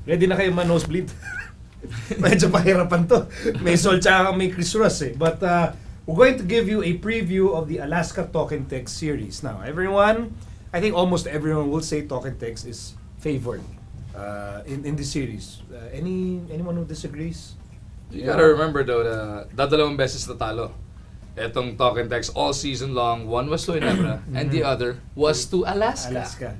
Ready na kayo man-nosebleed? Medyo pahirapan to. May Sol tsaka may Chris Ross eh. But we're going to give you a preview of the Alaska Talk and Text series. Now, I think almost everyone will say Talk and Text is favored in this series. Anyone who disagrees? You gotta remember though, dadalawang beses natalo. Etong Talk and Text all season long. One was to Ginebra and the other was to Alaska.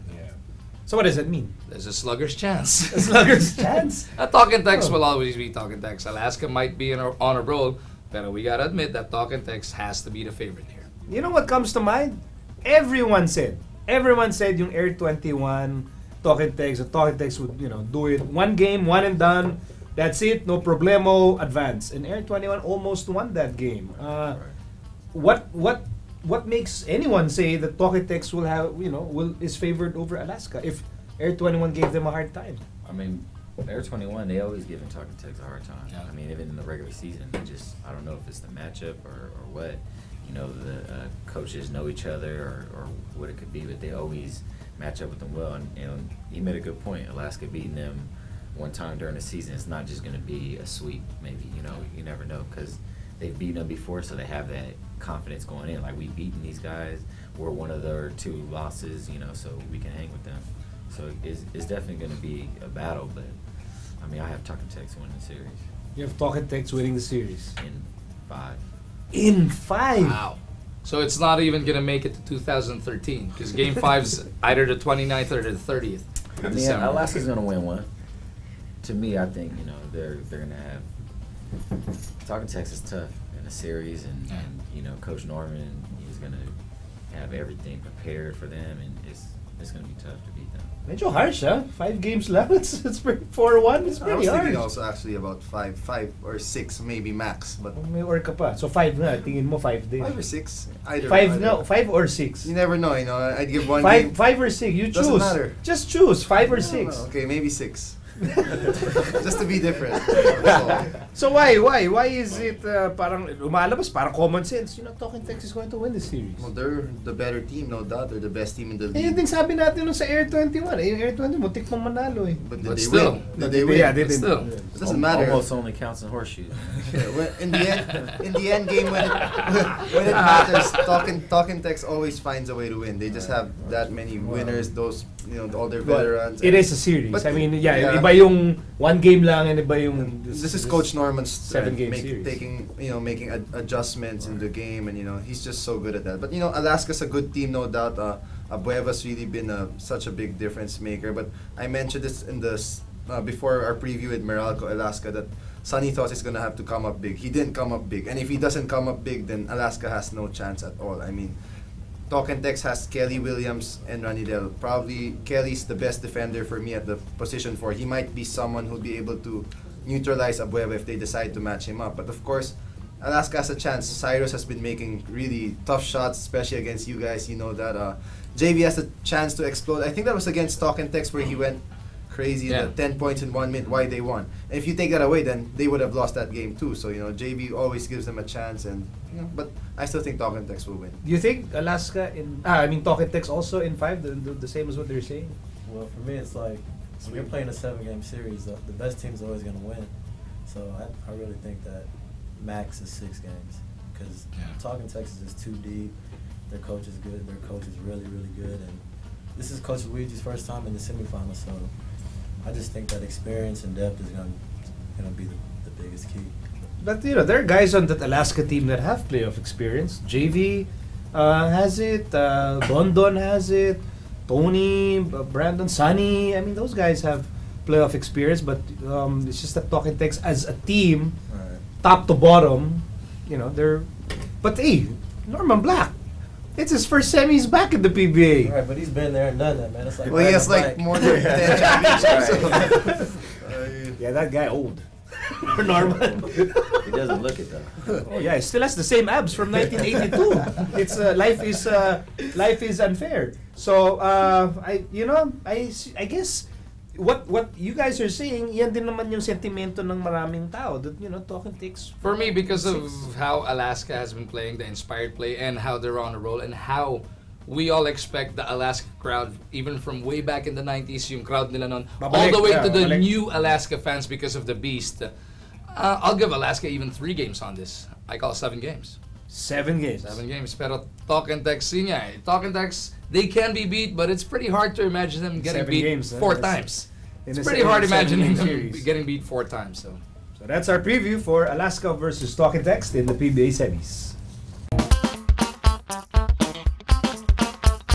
So what does that mean? There's a slugger's chance. A slugger's chance? Talk and Text will always be Talk and Text. Alaska might be on a roll, but we gotta admit that Talk and Text has to be the favorite here. You know what comes to mind? Everyone said yung Air 21 Talk and Text would do it one game, one and done. That's it, no problemo, advance. And Air 21 almost won that game. What makes anyone say that Talk and Text is favored over Alaska if Air 21 gave them a hard time? I mean, Air 21, they always give Talk and Text a hard time. Yeah. I mean, even in the regular season, I don't know if it's the matchup or what. The coaches know each other or what it could be, but they always match up with them well. And he made a good point. Alaska beating them one time during the season, it's not just going to be a sweep, maybe. You never know, because they've beaten them before, so they have that confidence going in. Like, we've beaten these guys. We're one of their 2 losses, so we can hang with them. So it's definitely going to be a battle, but I mean, I have Talk and Text winning the series. You have Talk and Text winning the series? In 5. In 5? Wow. So it's not even going to make it to 2013 because Game 5's either the 29th or the 30th of December. Alaska's going to win one. To me, I think, they're going to have... Talk and Text is tough in a series, and Coach Norman is going to have everything prepared for them, and it's going to be tough to beat them. Medyo harsh, huh? 5 games left. It's pretty 4-1. It's pretty harsh. I was thinking also actually about 5 or 6 maybe max, but may or ka pa. So 5 na. Tingin mo 5 din. 5 or 6. Either. 5 or 6. You never know. I'd give one 5, game. 5 or 6. You choose. Doesn't matter. Just choose 5 or 6. No, okay, maybe 6. Just to be different. So why is it parang lumalabas parang common sense? Talk and Text is going to win the series. Well, they're the better team, no doubt. They're the best team in the league. Yun din sabi natin nung sa Air 21. Air 21 muntik pang manalo eh. But But did they still. win? Did they win? Yeah, they didn't. Still. It doesn't matter. Almost only counts in horseshoes. In the end game, when it matters, Talk and Text always finds a way to win. They just have that many winners. Those all their veterans. It is a series. But I mean, iba yung 1 game lang and iba yung this is Coach Norman's 7-game series. Making adjustments in the game, and he's just so good at that. But Alaska's a good team, no doubt. Abueva's really been such a big difference maker. But I mentioned this in before our preview with Meralco, Alaska, that Sonny thought he's gonna have to come up big. He didn't come up big, and if he doesn't come up big, then Alaska has no chance at all. I mean, Talk and Text has Kelly Williams and Ranidel. Probably Kelly's the best defender for me at the position 4. He might be someone who'll be able to neutralize Abueva if they decide to match him up. But of course, Alaska has a chance. Cyrus has been making really tough shots, especially against you guys. You know that. JV has a chance to explode. I think that was against Talk and Text where he went crazy. Yeah. 10 points in 1 minute. Why they won? And if you take that away, then they would have lost that game too. So JV always gives them a chance, and but I still think Talk and Text will win. Do you think Alaska Talk and Text also in 5 the same as what they're saying? Well, for me, it's like when you're playing a 7-game series, the best team's always going to win. So I really think that max is 6 games because Talk and Text is too deep. Their coach is good. Their coach is really, really good, and this is Coach Luigi's first time in the semifinals. So I just think that experience and depth is going to be the biggest key. But there are guys on that Alaska team that have playoff experience. JV has it. Dondon has it. Tony, Brandon, Sonny. I mean, those guys have playoff experience. But it's just that Talk and Text as a team, top to bottom, they're. But hey, Norman Black. It's his first semis back in the PBA. Right, but he's been there and done that, man. It's like Well, he has like more than 10 championships. Yeah, that guy old. Norman. He doesn't look it though. Oh yeah, he still has the same abs from 1982. It's life is unfair. So I guess what you guys are saying, yan din naman yung sentimento ng maraming tao that Talk and Text. For me, because of how Alaska has been playing, the inspired play, and how they're on a roll, and how we all expect the Alaska crowd, even from way back in the 90s, yung crowd nila nun, all Babalik, the way yeah, to the babalik. new Alaska fans because of the Beast. I'll give Alaska even 3 games on this. I call 7 games. 7 games. 7 games. Pero Talk and Text, yun nga eh. Talk and Text, they can be beat, but it's pretty hard to imagine them getting 7 beat games, 4 that's- times. in It's a pretty hard 7 imagining game them series. getting beat 4 times. So So that's our preview for Alaska versus Talk and Text in the PBA semis.